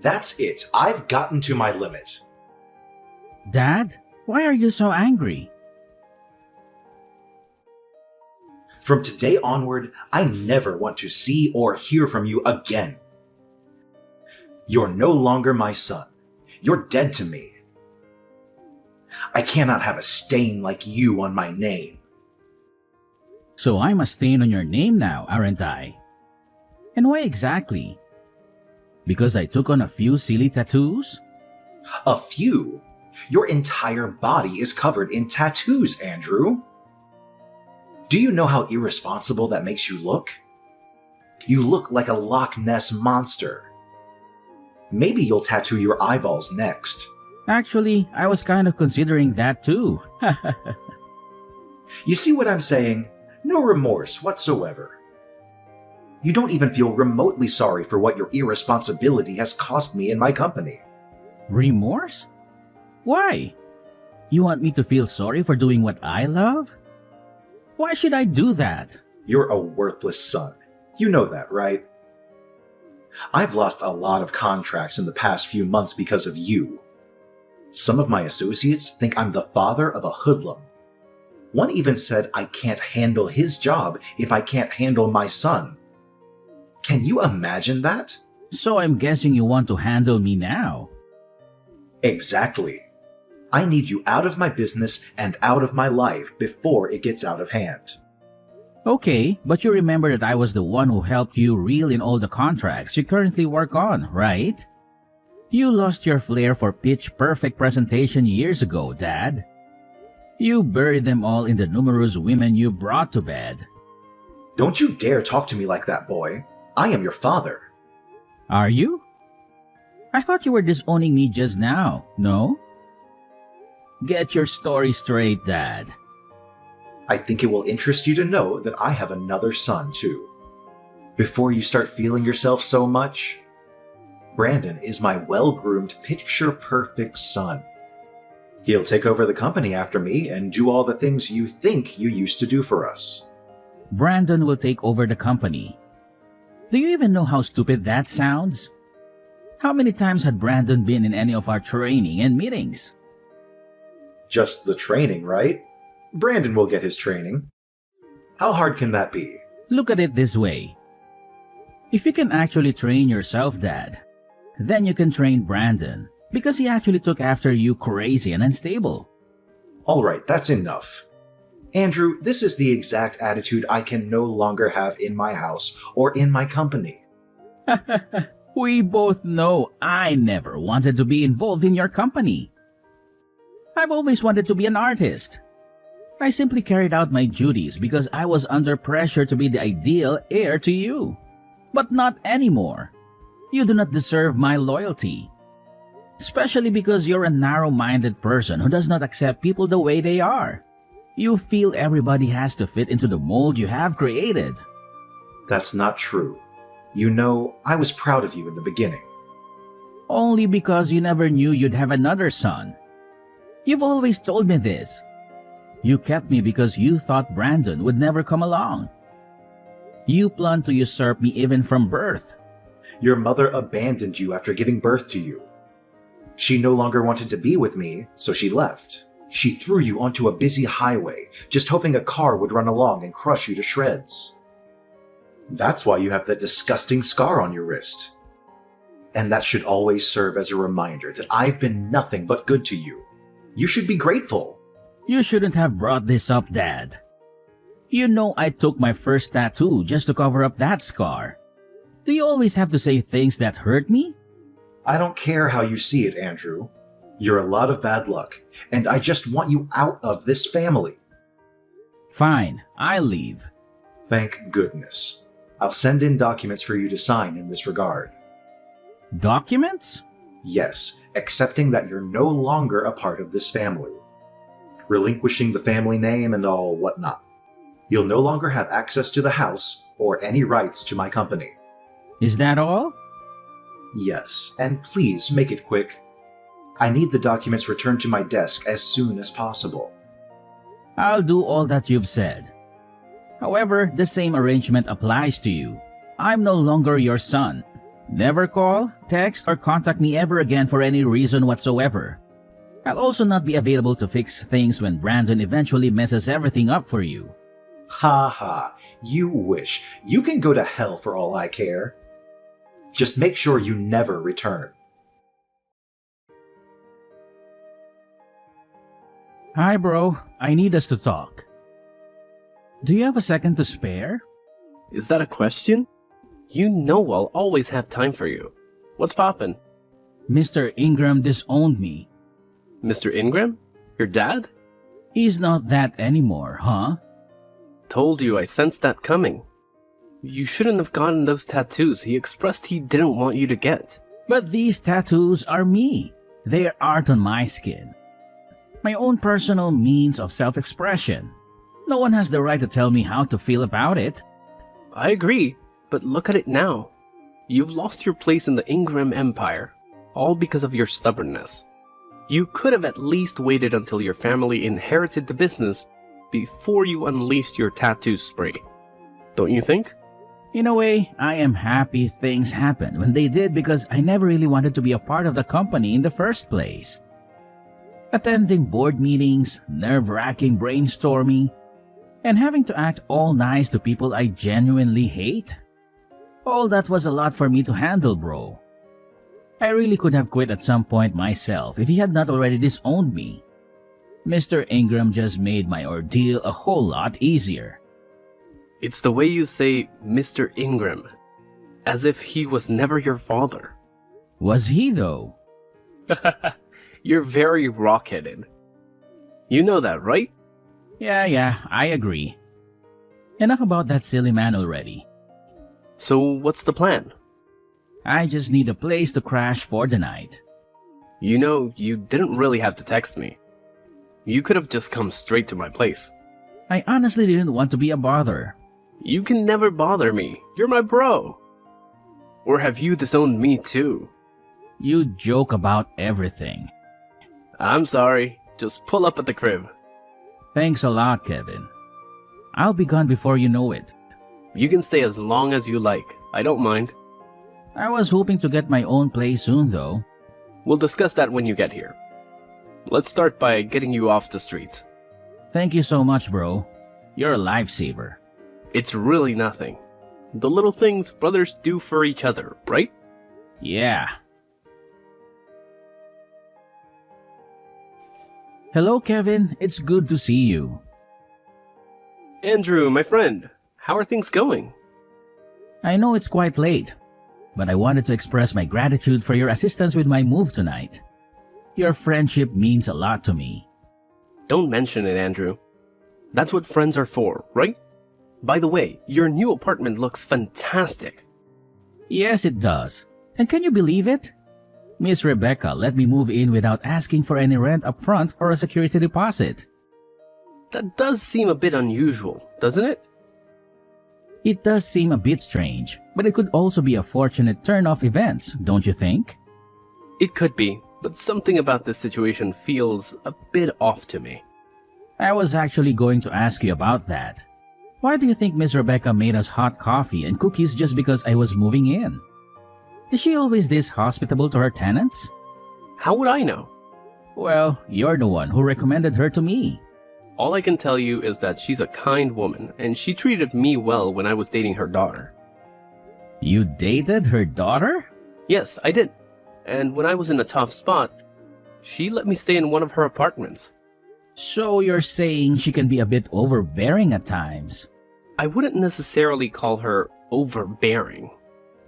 That's it. I've gotten to my limit. Dad, why are you so angry? From today onward, I never want to see or hear from you again. You're no longer my son. You're dead to me. I cannot have a stain like you on my name. So I'm a stain on your name now, aren't I? And why exactly? Because I took on a few silly tattoos? A few? Your entire body is covered in tattoos, Andrew. Do you know how irresponsible that makes you look? You look like a Loch Ness monster. Maybe you'll tattoo your eyeballs next. Actually, I was kind of considering that too. You see what I'm saying? No remorse whatsoever. You don't even feel remotely sorry for what your irresponsibility has cost me in my company. Remorse? Why? You want me to feel sorry for doing what I love? Why should I do that? You're a worthless son. You know that, right? I've lost a lot of contracts in the past few months because of you. Some of my associates think I'm the father of a hoodlum. One even said I can't handle his job if I can't handle my son. Can you imagine that? So I'm guessing you want to handle me now. Exactly. I need you out of my business and out of my life before it gets out of hand. Okay, but you remember that I was the one who helped you reel in all the contracts you currently work on, right? You lost your flair for pitch-perfect presentation years ago, Dad. You buried them all in the numerous women you brought to bed. Don't you dare talk to me like that, boy. I am your father. Are you? I thought you were disowning me just now, no? Get your story straight, Dad. I think it will interest you to know that I have another son, too. Before you start feeling yourself so much, Brandon is my well-groomed, picture-perfect son. He'll take over the company after me and do all the things you think you used to do for us. Brandon will take over the company. Do you even know how stupid that sounds? How many times had Brandon been in any of our training and meetings? Just the training, right? Brandon will get his training. How hard can that be? Look at it this way. If you can actually train yourself, Dad, then you can train Brandon because he actually took after you crazy and unstable. All right, that's enough. Andrew, this is the exact attitude I can no longer have in my house or in my company. We both know I never wanted to be involved in your company. I've always wanted to be an artist. I simply carried out my duties because I was under pressure to be the ideal heir to you. But not anymore. You do not deserve my loyalty. Especially because you're a narrow-minded person who does not accept people the way they are. You feel everybody has to fit into the mold you have created. That's not true. You know, I was proud of you in the beginning. Only because you never knew you'd have another son. You've always told me this. You kept me because you thought Brandon would never come along. You planned to usurp me even from birth. Your mother abandoned you after giving birth to you. She no longer wanted to be with me, so she left. She threw you onto a busy highway, just hoping a car would run along and crush you to shreds. That's why you have that disgusting scar on your wrist. And that should always serve as a reminder that I've been nothing but good to you. You should be grateful. You shouldn't have brought this up, Dad. You know I took my first tattoo just to cover up that scar. Do you always have to say things that hurt me? I don't care how you see it, Andrew. You're a lot of bad luck, and I just want you out of this family. Fine, I'll leave. Thank goodness. I'll send in documents for you to sign in this regard. Documents? Yes, accepting that you're no longer a part of this family. Relinquishing the family name and all whatnot. You'll no longer have access to the house or any rights to my company. Is that all? Yes, and please make it quick. I need the documents returned to my desk as soon as possible. I'll do all that you've said. However, the same arrangement applies to you. I'm no longer your son. Never call, text, or contact me ever again for any reason whatsoever. I'll also not be available to fix things when Brandon eventually messes everything up for you. Ha ha, you wish. You can go to hell for all I care. Just make sure you never return. Hi bro, I need us to talk. Do you have a second to spare? Is that a question? You know I'll always have time for you. What's poppin'? Mr. Ingram disowned me. Mr. Ingram? Your dad? He's not that anymore, huh? Told you I sensed that coming. You shouldn't have gotten those tattoos he expressed he didn't want you to get. But these tattoos are me. They are art on my skin. My own personal means of self-expression. No one has the right to tell me how to feel about it. I agree, but look at it now. You've lost your place in the Ingram Empire, all because of your stubbornness. You could have at least waited until your family inherited the business before you unleashed your tattoo spree. Don't you think? In a way, I am happy things happened when they did because I never really wanted to be a part of the company in the first place. Attending board meetings, nerve-wracking brainstorming, and having to act all nice to people I genuinely hate. All that was a lot for me to handle, bro. I really could have quit at some point myself if he had not already disowned me. Mr. Ingram just made my ordeal a whole lot easier. It's the way you say Mr. Ingram, as if he was never your father. Was he though? You're very rock-headed. You know that, right? Yeah, I agree. Enough about that silly man already. So what's the plan? I just need a place to crash for the night. You know, you didn't really have to text me. You could have just come straight to my place. I honestly didn't want to be a bother. You can never bother me. You're my bro. Or have you disowned me too? You joke about everything. I'm sorry. Just pull up at the crib. Thanks a lot, Kevin. I'll be gone before you know it. You can stay as long as you like. I don't mind. I was hoping to get my own place soon, though. We'll discuss that when you get here. Let's start by getting you off the streets. Thank you so much, bro. You're a lifesaver. It's really nothing. The little things brothers do for each other, right? Yeah. Hello, Kevin. It's good to see you. Andrew, my friend, how are things going? I know it's quite late, but I wanted to express my gratitude for your assistance with my move tonight. Your friendship means a lot to me. Don't mention it, Andrew. That's what friends are for, right? By the way, your new apartment looks fantastic. Yes, it does. And can you believe it? Miss Rebecca let me move in without asking for any rent up front or a security deposit. That does seem a bit unusual, doesn't it? It does seem a bit strange, but it could also be a fortunate turn of events, don't you think? It could be, but something about this situation feels a bit off to me. I was actually going to ask you about that. Why do you think Miss Rebecca made us hot coffee and cookies just because I was moving in? Is she always this hospitable to her tenants? How would I know? Well, you're the one who recommended her to me. All I can tell you is that she's a kind woman, and she treated me well when I was dating her daughter. You dated her daughter? Yes, I did. And when I was in a tough spot, she let me stay in one of her apartments. So you're saying she can be a bit overbearing at times? I wouldn't necessarily call her overbearing.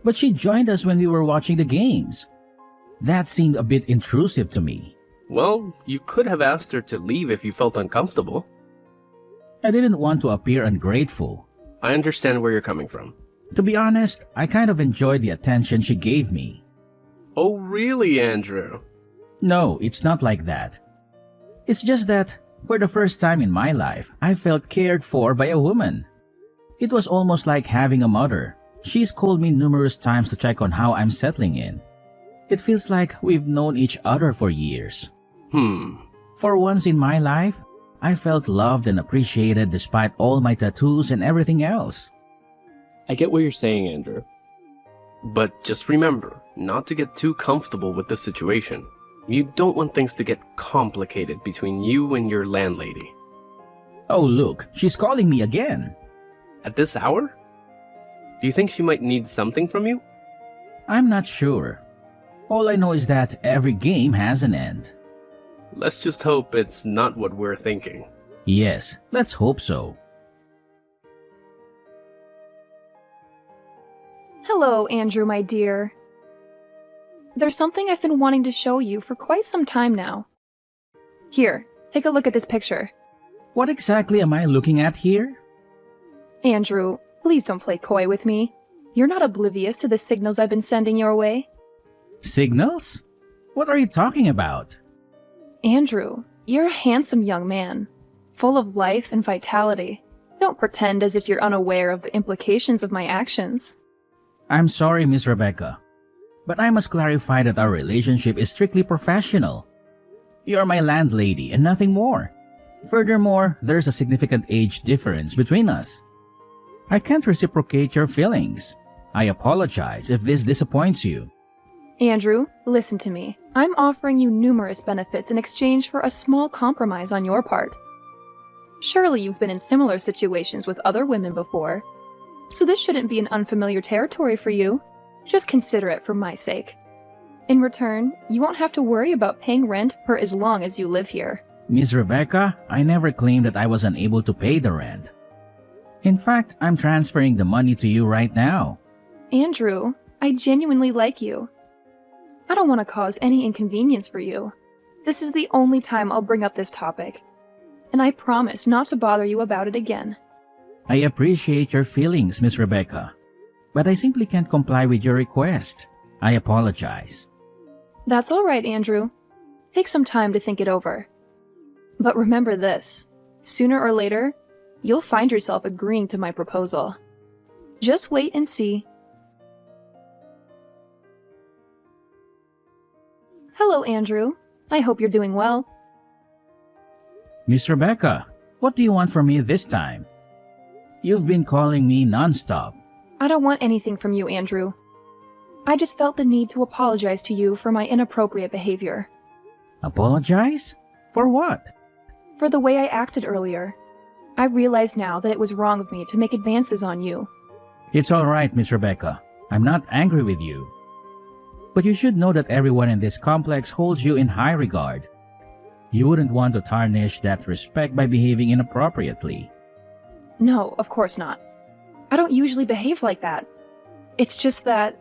But she joined us when we were watching the games. That seemed a bit intrusive to me. Well, you could have asked her to leave if you felt uncomfortable. I didn't want to appear ungrateful. I understand where you're coming from. To be honest, I kind of enjoyed the attention she gave me. Oh, really, Andrew? No, it's not like that. It's just that, for the first time in my life, I felt cared for by a woman. It was almost like having a mother. She's called me numerous times to check on how I'm settling in. It feels like we've known each other for years. For once in my life, I felt loved and appreciated despite all my tattoos and everything else. I get what you're saying, Andrew. But just remember not to get too comfortable with the situation. You don't want things to get complicated between you and your landlady. Oh, look, she's calling me again. At this hour? Do you think she might need something from you? I'm not sure. All I know is that every game has an end. Let's just hope it's not what we're thinking. Yes, let's hope so. Hello, Andrew, my dear. There's something I've been wanting to show you for quite some time now. Here, take a look at this picture. What exactly am I looking at here? Andrew, please don't play coy with me. You're not oblivious to the signals I've been sending your way. Signals? What are you talking about? Andrew, you're a handsome young man, full of life and vitality. Don't pretend as if you're unaware of the implications of my actions. I'm sorry, Miss Rebecca, but I must clarify that our relationship is strictly professional. You're my landlady and nothing more. Furthermore, there's a significant age difference between us. I can't reciprocate your feelings. I apologize if this disappoints you. Andrew, listen to me. I'm offering you numerous benefits in exchange for a small compromise on your part. Surely you've been in similar situations with other women before, so this shouldn't be an unfamiliar territory for you. Just consider it for my sake. In return, you won't have to worry about paying rent for as long as you live here. Miss Rebecca, I never claimed that I was unable to pay the rent. In fact, I'm transferring the money to you right now. Andrew, I genuinely like you. I don't want to cause any inconvenience for you. This is the only time I'll bring up this topic, and I promise not to bother you about it again. I appreciate your feelings, Miss Rebecca, but I simply can't comply with your request. I apologize. That's all right, Andrew. Take some time to think it over. But remember this, sooner or later, you'll find yourself agreeing to my proposal. Just wait and see. Hello, Andrew. I hope you're doing well. Miss Rebecca, what do you want from me this time? You've been calling me nonstop. I don't want anything from you, Andrew. I just felt the need to apologize to you for my inappropriate behavior. Apologize? For what? For the way I acted earlier. I realize now that it was wrong of me to make advances on you. It's all right, Miss Rebecca. I'm not angry with you. But you should know that everyone in this complex holds you in high regard. You wouldn't want to tarnish that respect by behaving inappropriately. No, of course not. I don't usually behave like that. It's just that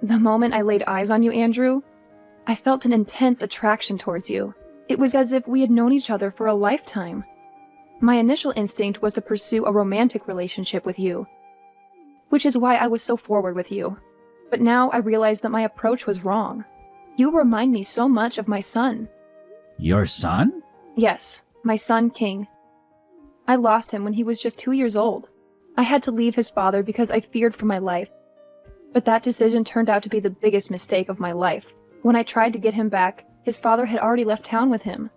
the moment I laid eyes on you, Andrew, I felt an intense attraction towards you. It was as if we had known each other for a lifetime. My initial instinct was to pursue a romantic relationship with you, which is why I was so forward with you. But now I realize that my approach was wrong. You remind me so much of my son. Your son? Yes, my son, King. I lost him when he was just 2 years old. I had to leave his father because I feared for my life. But that decision turned out to be the biggest mistake of my life. When I tried to get him back, his father had already left town with him.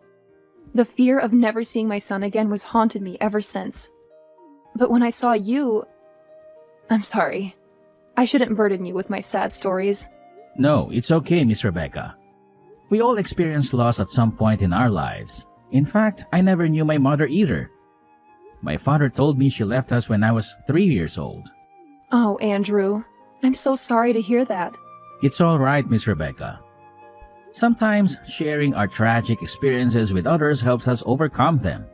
The fear of never seeing my son again was haunted me ever since. But when I saw you... I'm sorry. I shouldn't burden you with my sad stories. No, it's okay, Miss Rebecca. We all experience loss at some point in our lives. In fact, I never knew my mother either. My father told me she left us when I was 3 years old. Oh, Andrew. I'm so sorry to hear that. It's all right, Miss Rebecca. Sometimes sharing our tragic experiences with others helps us overcome them.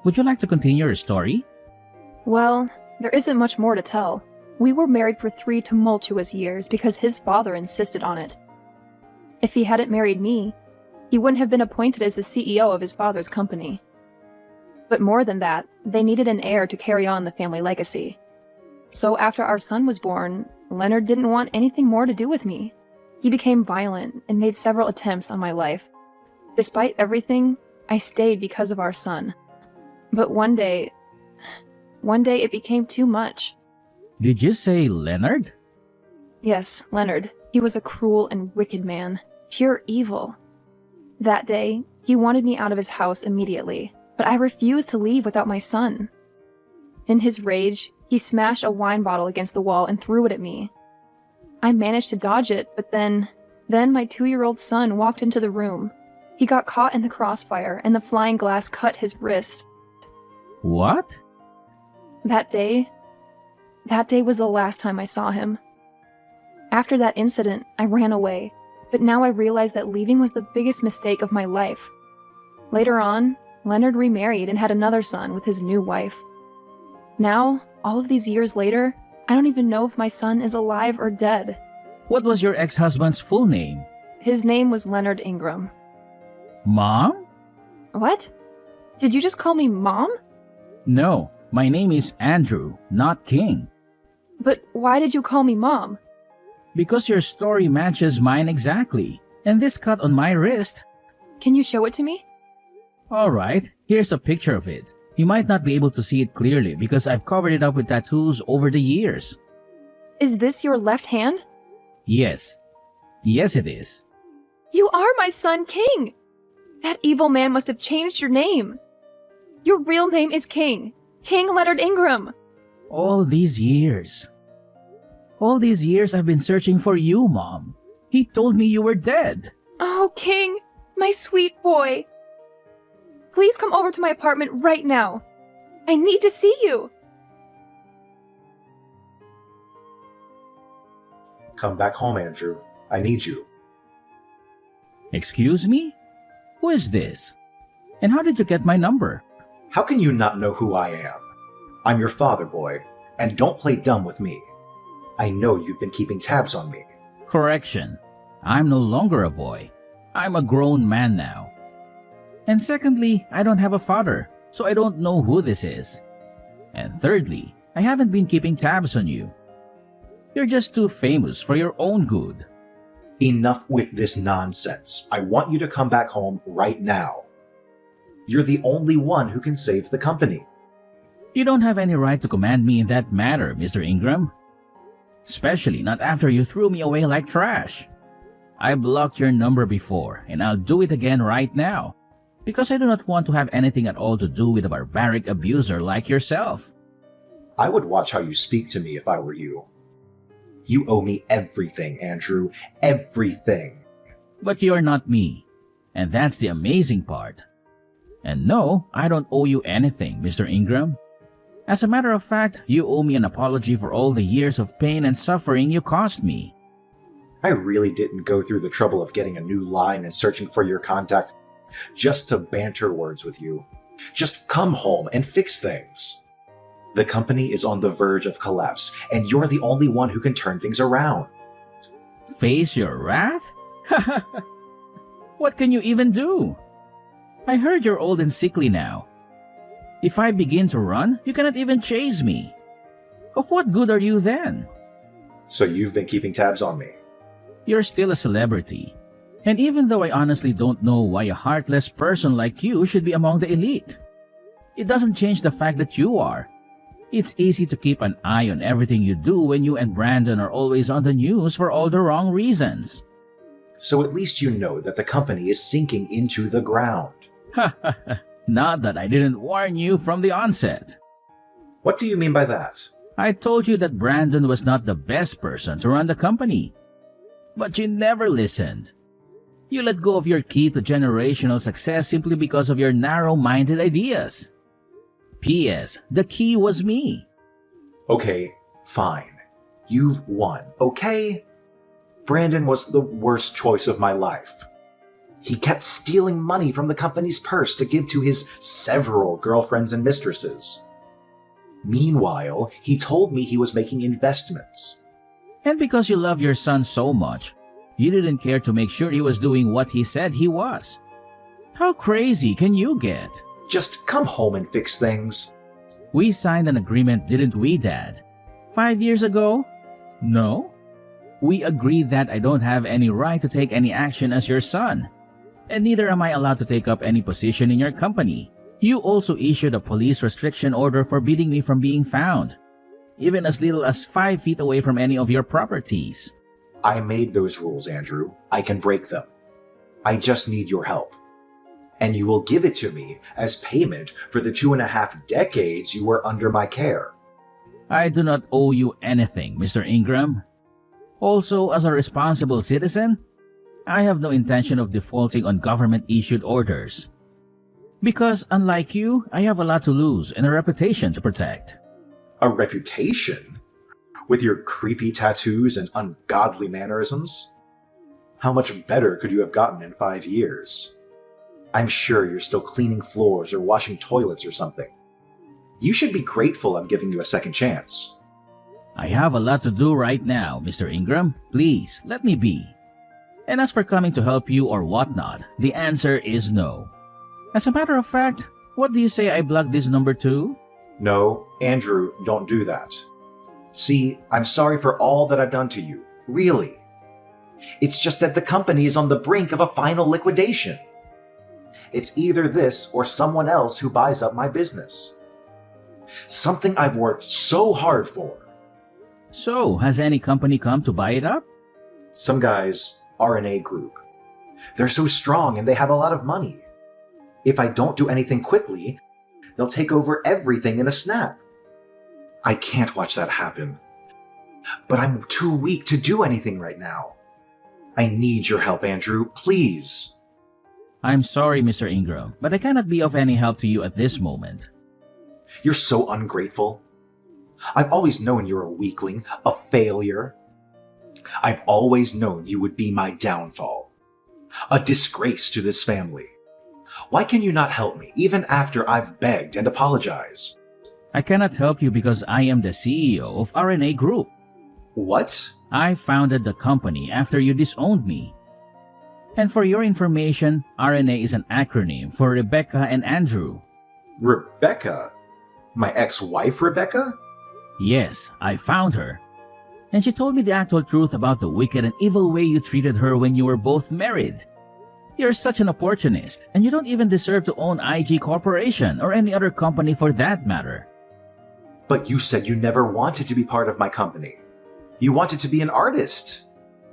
Would you like to continue your story? Well, there isn't much more to tell. We were married for 3 tumultuous years because his father insisted on it. If he hadn't married me, he wouldn't have been appointed as the CEO of his father's company. But more than that, they needed an heir to carry on the family legacy. So after our son was born, Leonard didn't want anything more to do with me. He became violent and made several attempts on my life. Despite everything, I stayed because of our son. But one day it became too much. Did you say Leonard? Yes, Leonard. He was a cruel and wicked man. Pure evil. That day, he wanted me out of his house immediately, but I refused to leave without my son. In his rage, he smashed a wine bottle against the wall and threw it at me. I managed to dodge it, but then my 2-year-old son walked into the room. He got caught in the crossfire, and the flying glass cut his wrist. What? That day was the last time I saw him. After that incident, I ran away, but now I realize that leaving was the biggest mistake of my life. Later on, Leonard remarried and had another son with his new wife. Now, all of these years later, I don't even know if my son is alive or dead. What was your ex-husband's full name? His name was Leonard Ingram. Mom? What? Did you just call me Mom? No, my name is Andrew, not King. But why did you call me Mom? Because your story matches mine exactly. And this cut on my wrist. Can you show it to me? Alright, here's a picture of it. You might not be able to see it clearly because I've covered it up with tattoos over the years. Is this your left hand? Yes. Yes, it is. You are my son, King! That evil man must have changed your name. Your real name is King. King Leonard Ingram. All these years. All these years I've been searching for you, Mom. He told me you were dead. Oh, King, my sweet boy. Please come over to my apartment right now. I need to see you. Come back home, Andrew. I need you. Excuse me? Who is this? And how did you get my number? How can you not know who I am? I'm your father, boy, and don't play dumb with me. I know you've been keeping tabs on me. Correction. I'm no longer a boy. I'm a grown man now. And secondly, I don't have a father, so I don't know who this is. And thirdly, I haven't been keeping tabs on you. You're just too famous for your own good. Enough with this nonsense. I want you to come back home right now. You're the only one who can save the company. You don't have any right to command me in that matter, Mr. Ingram. Especially not after you threw me away like trash. I blocked your number before, and I'll do it again right now. Because I do not want to have anything at all to do with a barbaric abuser like yourself. I would watch how you speak to me if I were you. You owe me everything, Andrew. Everything. But you're not me. And that's the amazing part. And no, I don't owe you anything, Mr. Ingram. As a matter of fact, you owe me an apology for all the years of pain and suffering you caused me. I really didn't go through the trouble of getting a new line and searching for your contact just to banter words with you. Just come home and fix things. The company is on the verge of collapse, and you're the only one who can turn things around. Face your wrath? What can you even do? I heard you're old and sickly now. If I begin to run, you cannot even chase me. Of what good are you then? So you've been keeping tabs on me. You're still a celebrity. And even though I honestly don't know why a heartless person like you should be among the elite, it doesn't change the fact that you are. It's easy to keep an eye on everything you do when you and Brandon are always on the news for all the wrong reasons. So at least you know that the company is sinking into the ground. Not that I didn't warn you from the onset. What do you mean by that? I told you that Brandon was not the best person to run the company. But you never listened. You let go of your key to generational success simply because of your narrow-minded ideas. P.S. The key was me. Okay, fine. You've won, okay? Brandon was the worst choice of my life. He kept stealing money from the company's purse to give to his several girlfriends and mistresses. Meanwhile, he told me he was making investments. And because you love your son so much, you didn't care to make sure he was doing what he said he was. How crazy can you get? Just come home and fix things. We signed an agreement, didn't we, Dad? 5 years ago? No? We agreed that I don't have any right to take any action as your son. And neither am I allowed to take up any position in your company. You also issued a police restriction order forbidding me from being found, even as little as 5 feet away from any of your properties. I made those rules, Andrew. I can break them. I just need your help. And you will give it to me as payment for the 2.5 decades you were under my care. I do not owe you anything, Mr. Ingram. Also, as a responsible citizen, I have no intention of defaulting on government-issued orders. Because, unlike you, I have a lot to lose and a reputation to protect. A reputation? With your creepy tattoos and ungodly mannerisms? How much better could you have gotten in 5 years? I'm sure you're still cleaning floors or washing toilets or something. You should be grateful I'm giving you a second chance. I have a lot to do right now, Mr. Ingram. Please, let me be. And as for coming to help you or whatnot, the answer is no. As a matter of fact, what do you say I block this number too? No, Andrew, don't do that. See, I'm sorry for all that I've done to you. Really. It's just that the company is on the brink of a final liquidation. It's either this or someone else who buys up my business. Something I've worked so hard for. So, has any company come to buy it up? Some guys, RNA Group. They're so strong and they have a lot of money. If I don't do anything quickly, they'll take over everything in a snap. I can't watch that happen. But I'm too weak to do anything right now. I need your help, Andrew, please. I'm sorry, Mr. Ingram, but I cannot be of any help to you at this moment. You're so ungrateful. I've always known you're a weakling, a failure. I've always known you would be my downfall. A disgrace to this family. Why can you not help me, even after I've begged and apologized? I cannot help you because I am the CEO of RNA Group. What? I founded the company after you disowned me. And for your information, RNA is an acronym for Rebecca and Andrew. Rebecca? My ex-wife, Rebecca? Yes, I found her. And she told me the actual truth about the wicked and evil way you treated her when you were both married. You're such an opportunist, and you don't even deserve to own IG Corporation or any other company for that matter. But you said you never wanted to be part of my company. You wanted to be an artist.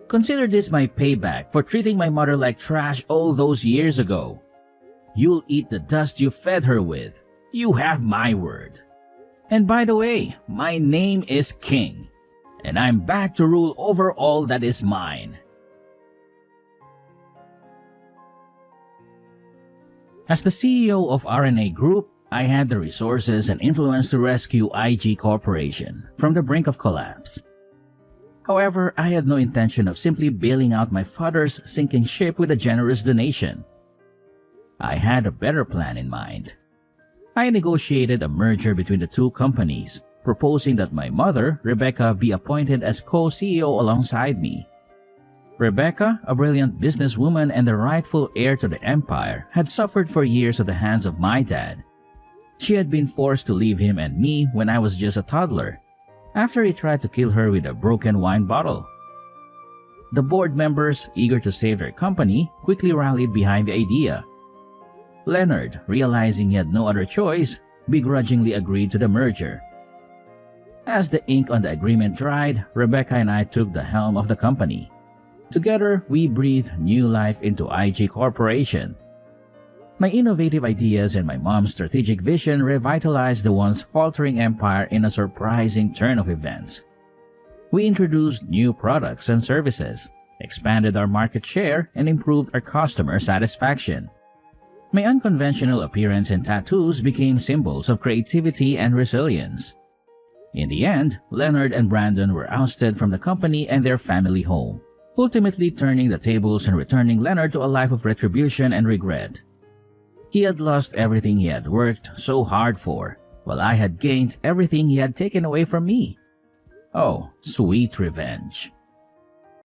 Consider this my payback for treating my mother like trash all those years ago. You'll eat the dust you fed her with. You have my word. And by the way, my name is King, and I'm back to rule over all that is mine. As the CEO of RNA Group, I had the resources and influence to rescue IG Corporation from the brink of collapse. However, I had no intention of simply bailing out my father's sinking ship with a generous donation. I had a better plan in mind. I negotiated a merger between the two companies, proposing that my mother, Rebecca, be appointed as co-CEO alongside me. Rebecca, a brilliant businesswoman and the rightful heir to the empire, had suffered for years at the hands of my dad. She had been forced to leave him and me when I was just a toddler, after he tried to kill her with a broken wine bottle. The board members, eager to save their company, quickly rallied behind the idea. Leonard, realizing he had no other choice, begrudgingly agreed to the merger. As the ink on the agreement dried, Rebecca and I took the helm of the company. Together, we breathed new life into IG Corporation. My innovative ideas and my mom's strategic vision revitalized the once faltering empire in a surprising turn of events. We introduced new products and services, expanded our market share, and improved our customer satisfaction. My unconventional appearance and tattoos became symbols of creativity and resilience. In the end, Leonard and Brandon were ousted from the company and their family home, ultimately turning the tables and returning Leonard to a life of retribution and regret. He had lost everything he had worked so hard for, while I had gained everything he had taken away from me. Oh, sweet revenge.